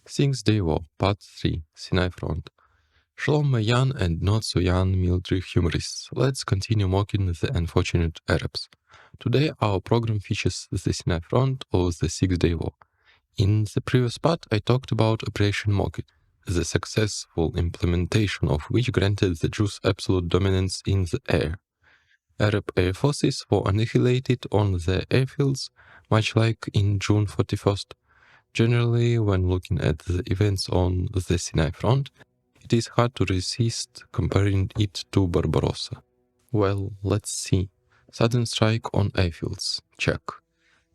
Six-Day War, Part 3, Sinai Front. Shalom, my young and not so young military humorists. Let's continue mocking the unfortunate Arabs. Today our program features the Sinai Front or the Six-Day War. In the previous part I talked about Operation Mockit, the successful implementation of which granted the Jews absolute dominance in the air. Arab air forces were annihilated on the airfields, much like in June 41st. Generally, when looking at the events on the Sinai front, it is hard to resist comparing it to Barbarossa. Well, let's see. Sudden strike on airfields, check.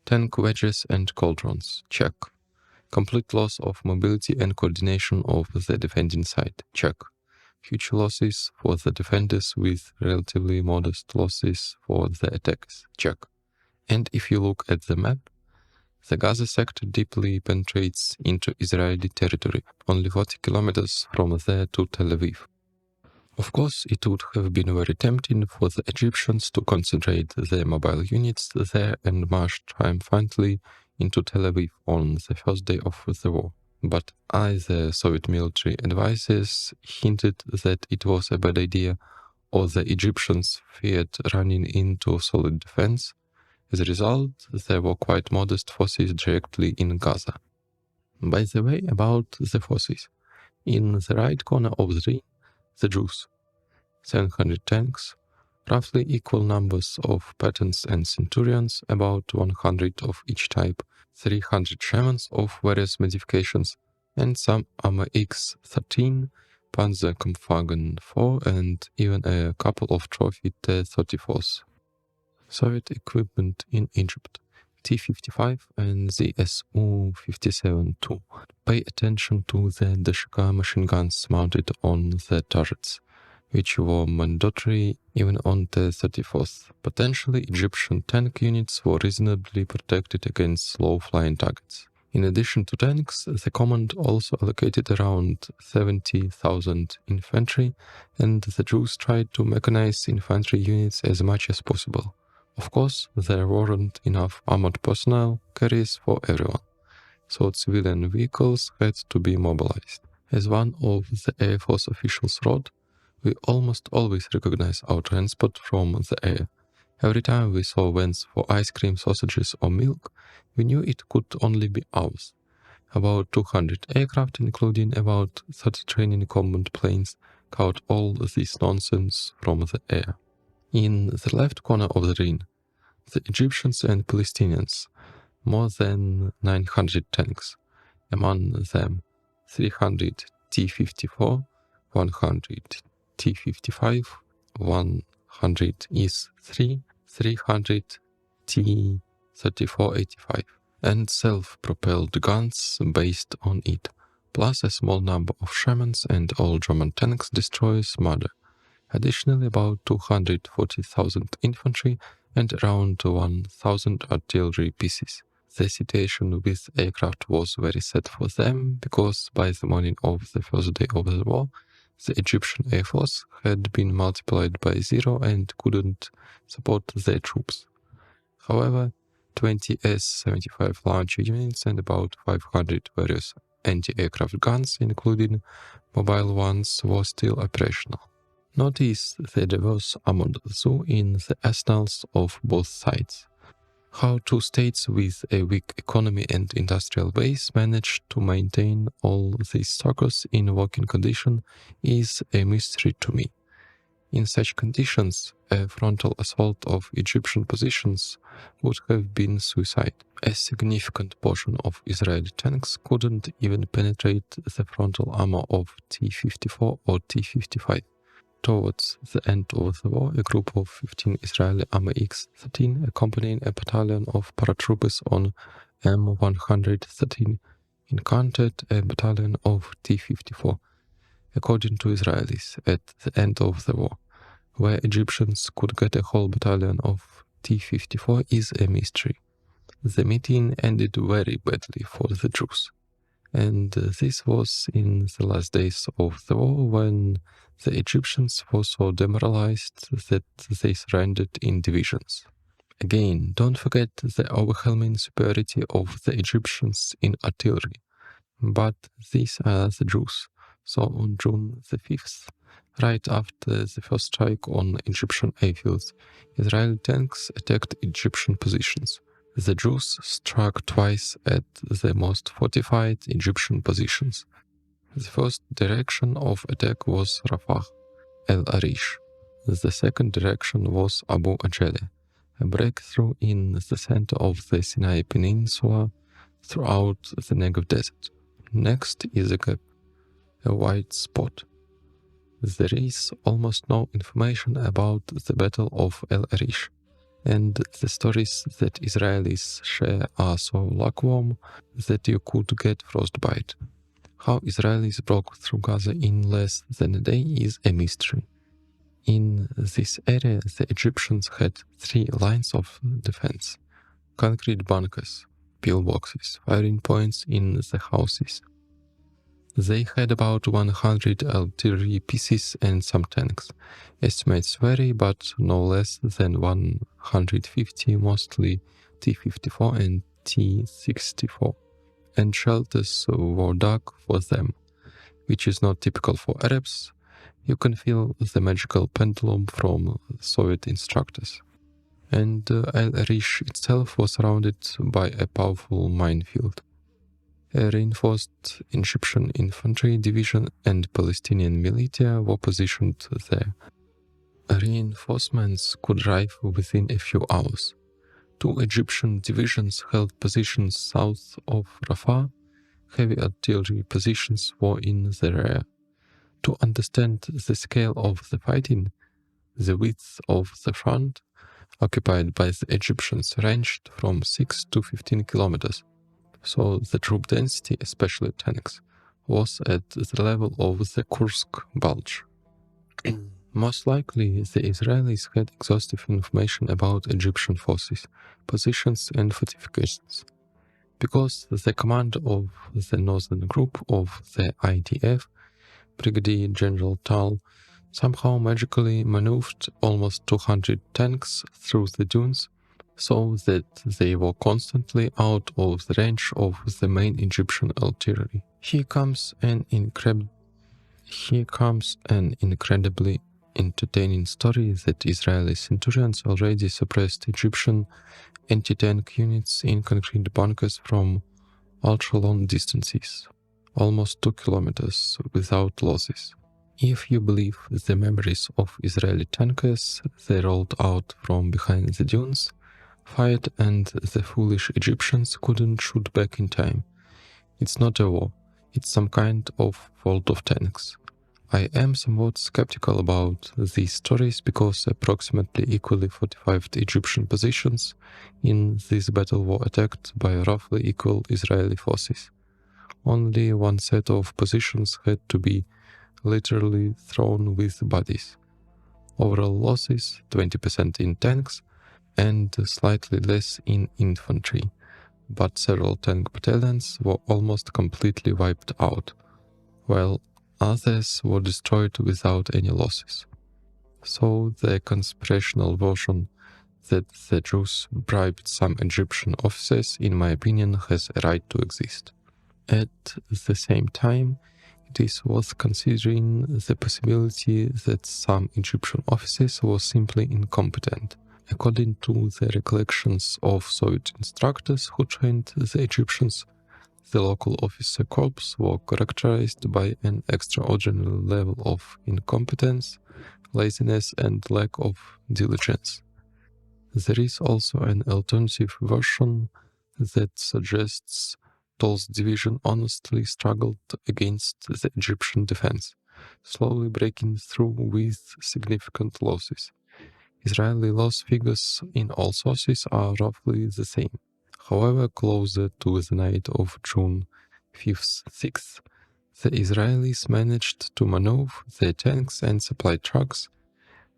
Tank wedges and cauldrons, check. Complete loss of mobility and coordination of the defending side, check. Huge losses for the defenders with relatively modest losses for the attackers, check. And if you look at the map, the Gaza sector deeply penetrates into Israeli territory, only 40 kilometers from there to Tel Aviv. Of course, it would have been very tempting for the Egyptians to concentrate their mobile units there and march triumphantly into Tel Aviv on the first day of the war. But either Soviet military advisors hinted that it was a bad idea, or the Egyptians feared running into solid defense. As a result, there were quite modest forces directly in Gaza. By the way, about the forces. In the right corner of the ring, the Jews. 700 tanks, roughly equal numbers of Pattons and Centurions, about 100 of each type, 300 Shermans of various modifications, and some Armor X-13, Panzerkampfwagen 4, and even a couple of trophy T-34s. Soviet equipment in Egypt, T-55 and the Su-57-2. Pay attention to the Dashka machine guns mounted on the turrets, which were mandatory even on T-34s. Potentially Egyptian tank units were reasonably protected against low-flying targets. In addition to tanks, the command also allocated around 70,000 infantry, and the Jews tried to mechanize infantry units as much as possible. Of course, there weren't enough armored personnel carriers for everyone, so civilian vehicles had to be mobilized. As one of the Air Force officials wrote, "We almost always recognize our transport from the air. Every time we saw vans for ice cream, sausages or milk, we knew it could only be ours. About 200 aircraft, including about 30 training combat planes, caught all this nonsense from the air." In the left corner of the ring, the Egyptians and Palestinians, more than 900 tanks, among them 300 T-54, 100 T-55, 100 IS-3, 300 T-34-85, and self-propelled guns based on it, plus a small number of Shermans and all German tanks, destroyers, murder. Additionally, about 240,000 infantry and around 1,000 artillery pieces. The situation with aircraft was very sad for them, because by the morning of the first day of the war, the Egyptian Air Force had been multiplied by 0 and couldn't support their troops. However, 20 S-75 launcher units and about 500 various anti-aircraft guns, including mobile ones, were still operational. Notice the diverse armored zoo in the arsenals of both sides. How two states with a weak economy and industrial base managed to maintain all these suckers in working condition is a mystery to me. In such conditions, a frontal assault of Egyptian positions would have been suicide. A significant portion of Israeli tanks couldn't even penetrate the frontal armor of T-54 or T-55. Towards the end of the war, a group of 15 Israeli Armor X-13 accompanying a battalion of paratroopers on M113 encountered a battalion of T-54, according to Israelis, at the end of the war. Where Egyptians could get a whole battalion of T-54 is a mystery. The meeting ended very badly for the Jews. And this was in the last days of the war, when the Egyptians were so demoralized that they surrendered in divisions. Again, don't forget the overwhelming superiority of the Egyptians in artillery. But these are the Jews. So on June the 5th, right after the first strike on Egyptian airfields, Israeli tanks attacked Egyptian positions. The Jews struck twice at the most fortified Egyptian positions. The first direction of attack was Rafah, El Arish. The second direction was Abu Ajele, a breakthrough in the center of the Sinai Peninsula throughout the Negev Desert. Next is a gap, a white spot. There is almost no information about the Battle of El Arish, and the stories that Israelis share are so lukewarm that you could get frostbite. How Israelis broke through Gaza in less than a day is a mystery. In this area, the Egyptians had 3 lines of defense: concrete bunkers, pillboxes, firing points in the houses. They had about 100 artillery pieces and some tanks. Estimates vary, but no less than 150, mostly T-54 and T-64. And shelters were dug for them, which is not typical for Arabs. You can feel the magical pendulum from Soviet instructors. And Al Arish itself was surrounded by a powerful minefield. A reinforced Egyptian infantry division and Palestinian militia were positioned there. Reinforcements could arrive within a few hours. 2 Egyptian divisions held positions south of Rafah. Heavy artillery positions were in the rear. To understand the scale of the fighting, the width of the front occupied by the Egyptians ranged from 6 to 15 kilometers. So the troop density, especially tanks, was at the level of the Kursk Bulge. Most likely, the Israelis had exhaustive information about Egyptian forces, positions and fortifications, because the command of the northern group of the IDF, Brigadier General Tal, somehow magically maneuvered almost 200 tanks through the dunes, so that they were constantly out of the range of the main Egyptian artillery. Here comes an incredibly entertaining story that Israeli centurions already suppressed Egyptian anti-tank units in concrete bunkers from ultra-long distances, almost 2 kilometers, without losses. If you believe the memories of Israeli tankers, they rolled out from behind the dunes, fired, and the foolish Egyptians couldn't shoot back in time. It's not a war, it's some kind of fault of tanks. I am somewhat skeptical about these stories because approximately equally fortified Egyptian positions in this battle were attacked by roughly equal Israeli forces. Only one set of positions had to be literally thrown with bodies. Overall losses 20% in tanks and slightly less in infantry, but several tank battalions were almost completely wiped out, while others were destroyed without any losses. So the conspirational version that the Jews bribed some Egyptian officers, in my opinion, has a right to exist. At the same time, it is worth considering the possibility that some Egyptian officers were simply incompetent. According to the recollections of Soviet instructors who trained the Egyptians, the local officer corps were characterized by an extraordinary level of incompetence, laziness, and lack of diligence. There is also an alternative version that suggests Toll's division honestly struggled against the Egyptian defense, slowly breaking through with significant losses. Israeli loss figures in all sources are roughly the same. However, closer to the night of June 5th, 6th, the Israelis managed to maneuver their tanks and supply trucks,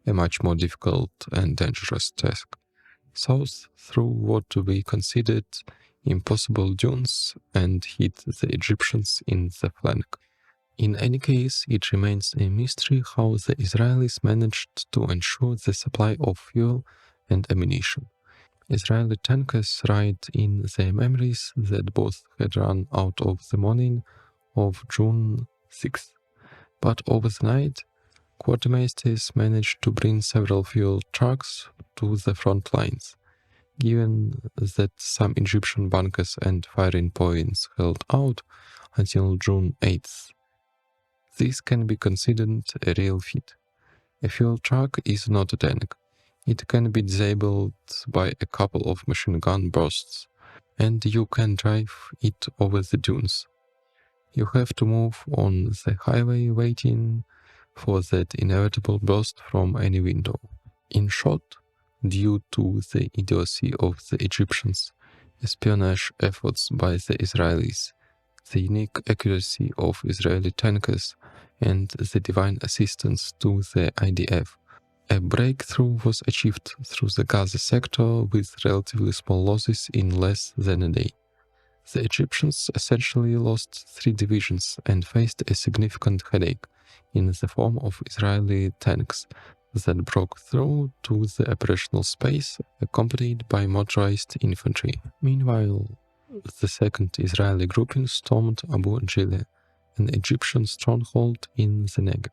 a much more difficult and dangerous task, south through what we considered impossible dunes and hit the Egyptians in the flank. In any case, it remains a mystery how the Israelis managed to ensure the supply of fuel and ammunition. Israeli tankers write in their memories that both had run out of the morning of June 6th. But over the night, quartermasters managed to bring several fuel trucks to the front lines. Given that some Egyptian bunkers and firing points held out until June 8th, this can be considered a real feat. A fuel truck is not a tank. It can be disabled by a couple of machine gun bursts, and you can drive it over the dunes. You have to move on the highway waiting for that inevitable burst from any window. In short, due to the idiocy of the Egyptians, espionage efforts by the Israelis, the unique accuracy of Israeli tankers, and the divine assistance to the IDF, a breakthrough was achieved through the Gaza sector with relatively small losses in less than a day. The Egyptians essentially lost 3 divisions and faced a significant headache in the form of Israeli tanks that broke through to the operational space, accompanied by motorized infantry. Meanwhile, the second Israeli grouping stormed Abu Jile, an Egyptian stronghold in the Negev.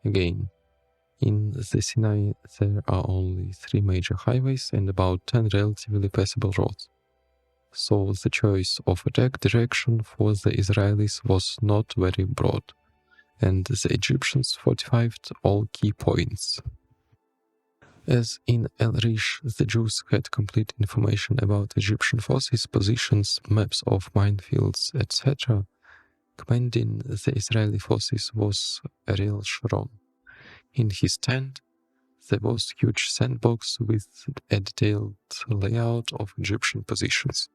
Again, in the Sinai, there are only 3 major highways and about 10 relatively passable roads. So the choice of attack direction for the Israelis was not very broad, and the Egyptians fortified all key points. As in El Rish, the Jews had complete information about Egyptian forces, positions, maps of minefields, etc. Commanding the Israeli forces was Ariel Sharon. In his tent, there was a huge sandbox with a detailed layout of Egyptian positions.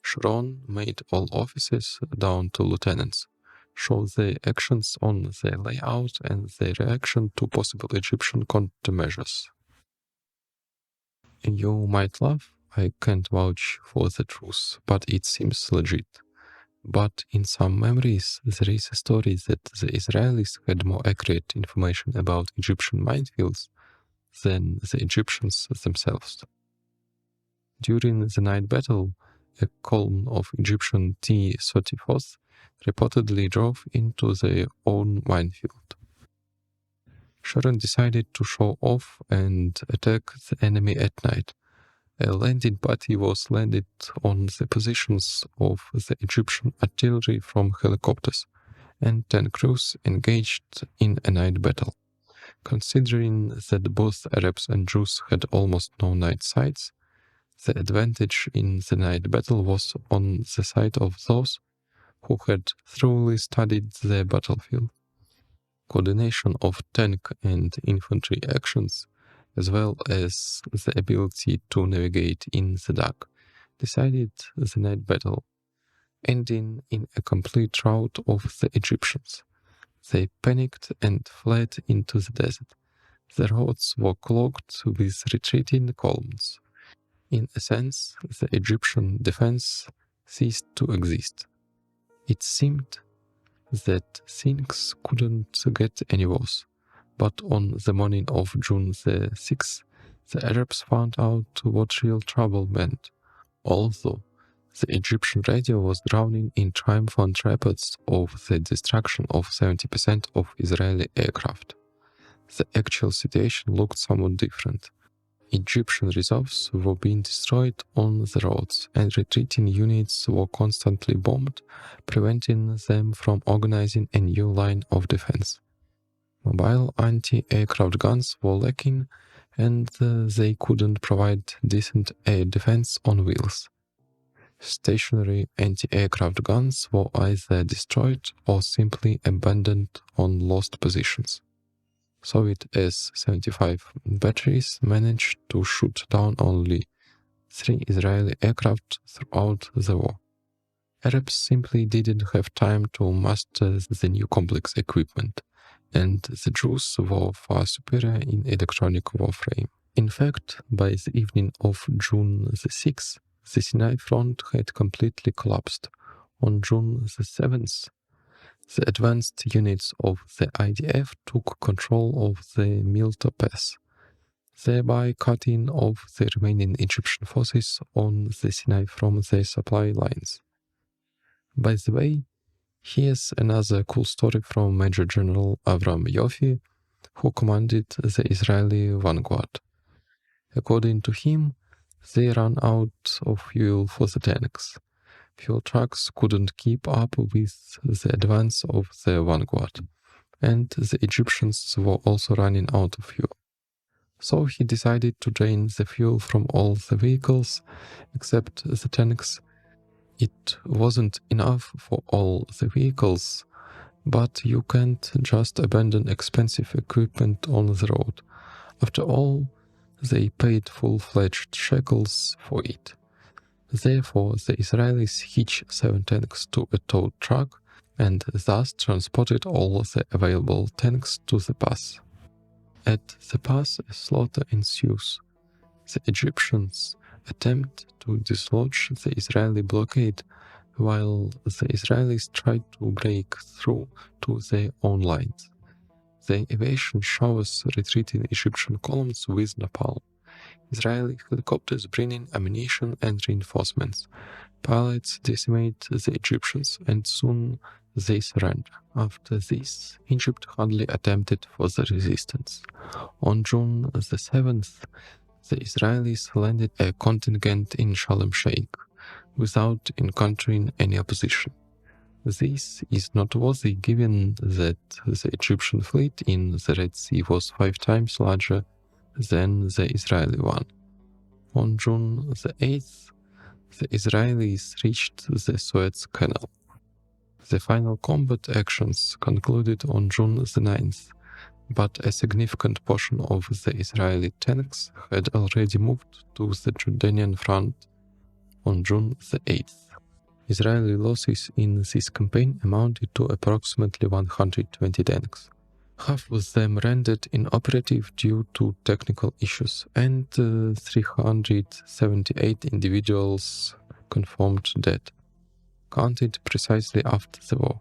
Sharon made all officers, down to lieutenants, show their actions on the layout and their reaction to possible Egyptian countermeasures. You might laugh, I can't vouch for the truth, but it seems legit. But in some memories, there is a story that the Israelis had more accurate information about Egyptian minefields than the Egyptians themselves. During the night battle, a column of Egyptian T-34s reportedly drove into their own minefield. Sharon decided to show off and attack the enemy at night. A landing party was landed on the positions of the Egyptian artillery from helicopters, and 10 crews engaged in a night battle. Considering that both Arabs and Jews had almost no night sights, the advantage in the night battle was on the side of those who had thoroughly studied the battlefield. Coordination of tank and infantry actions, as well as the ability to navigate in the dark, decided the night battle, ending in a complete rout of the Egyptians. They panicked and fled into the desert. The roads were clogged with retreating columns. In a sense, the Egyptian defense ceased to exist. It seemed that things couldn't get any worse, but on the morning of June the 6th, the Arabs found out what real trouble meant. Although the Egyptian radio was drowning in triumphant reports of the destruction of 70% of Israeli aircraft, the actual situation looked somewhat different. Egyptian reserves were being destroyed on the roads, and retreating units were constantly bombed, preventing them from organizing a new line of defense. Mobile anti-aircraft guns were lacking, and they couldn't provide decent air defense on wheels. Stationary anti-aircraft guns were either destroyed or simply abandoned on lost positions. Soviet S-75 batteries managed to shoot down only 3 Israeli aircraft throughout the war. Arabs simply didn't have time to master the new complex equipment, and the Jews were far superior in electronic warfare. In fact, by the evening of June the 6th, the Sinai front had completely collapsed. On June the 7th, the advanced units of the IDF took control of the Milta Pass. thereby cutting off the remaining Egyptian forces on the Sinai from their supply lines. By the way, here's another cool story from Major General Avram Yofi, who commanded the Israeli vanguard. According to him, they ran out of fuel for the tanks. Fuel trucks couldn't keep up with the advance of the vanguard, and the Egyptians were also running out of fuel. So he decided to drain the fuel from all the vehicles except the tanks. It wasn't enough for all the vehicles, but you can't just abandon expensive equipment on the road. After all, they paid full-fledged shekels for it. Therefore, the Israelis hitched 7 tanks to a tow truck and thus transported all the available tanks to the pass. At the pass, a slaughter ensues. The Egyptians attempt to dislodge the Israeli blockade, while the Israelis try to break through to their own lines. The invasion showers retreating Egyptian columns with napalm. Israeli helicopters bring in ammunition and reinforcements. Pilots decimate the Egyptians, and soon they surrender. After this, Egypt hardly attempted further resistance. On June the 7th, the Israelis landed a contingent in Sharm el-Sheikh without encountering any opposition. This is noteworthy given that the Egyptian fleet in the Red Sea was 5 times larger than the Israeli one. On June the 8th, the Israelis reached the Suez Canal. The final combat actions concluded on June the 9th, but a significant portion of the Israeli tanks had already moved to the Jordanian front on June the 8th. Israeli losses in this campaign amounted to approximately 120 tanks. Half of them rendered inoperative due to technical issues, and 378 individuals confirmed dead, counted precisely after the war.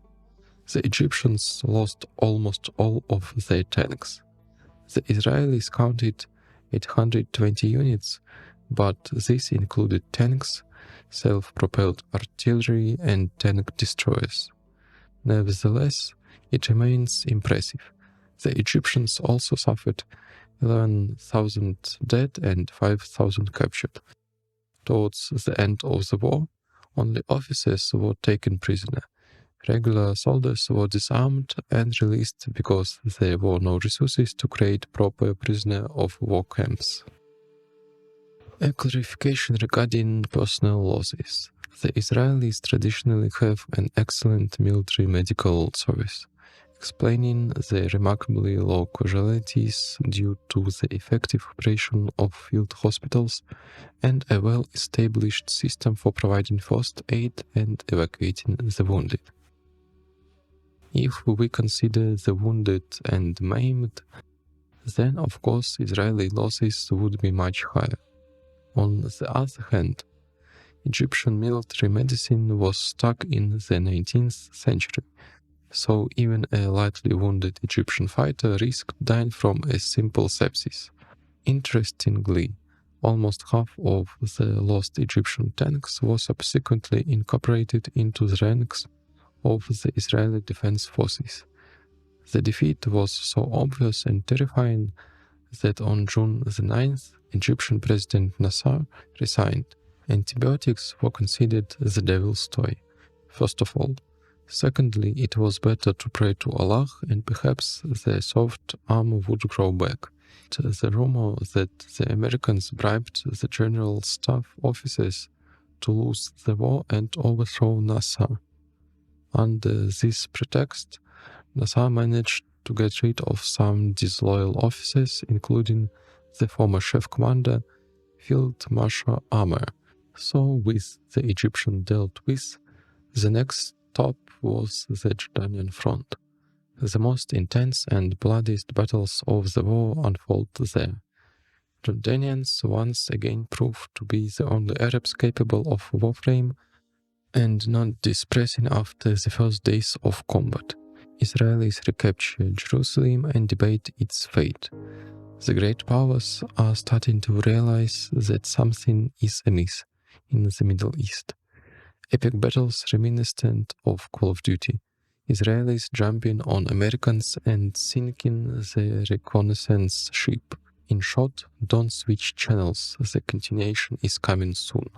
The Egyptians lost almost all of their tanks. The Israelis counted 820 units, but this included tanks, self-propelled artillery, and tank destroyers. Nevertheless, it remains impressive. The Egyptians also suffered 11,000 dead and 5,000 captured. Towards the end of the war, only officers were taken prisoner. Regular soldiers were disarmed and released because there were no resources to create proper prisoner of war camps. A clarification regarding personnel losses. The Israelis traditionally have an excellent military medical service, explaining the remarkably low casualties due to the effective operation of field hospitals and a well-established system for providing first aid and evacuating the wounded. If we consider the wounded and maimed, then of course Israeli losses would be much higher. On the other hand, Egyptian military medicine was stuck in the 19th century, so even a lightly wounded Egyptian fighter risked dying from a simple sepsis. Interestingly, almost half of the lost Egyptian tanks were subsequently incorporated into the ranks of the Israeli Defense Forces. The defeat was so obvious and terrifying that on June the 9th, Egyptian President Nasser resigned. Antibiotics were considered the devil's toy, first of all. Secondly, it was better to pray to Allah and perhaps the soft arm would grow back. The rumor that the Americans bribed the general staff officers to lose the war and overthrow Nasser. Under this pretext, Nasser managed to get rid of some disloyal officers, including the former chief commander, Field Marshal Amer. So, with the Egyptian dealt with, the next stop was the Jordanian front. The most intense and bloodiest battles of the war unfold there. Jordanians once again proved to be the only Arabs capable of warframe and not distressing after the first days of combat. Israelis recapture Jerusalem and debate its fate. The great powers are starting to realize that something is amiss in the Middle East. Epic battles reminiscent of Call of Duty. Israelis jumping on Americans and sinking the reconnaissance ship. In short, don't switch channels, the continuation is coming soon.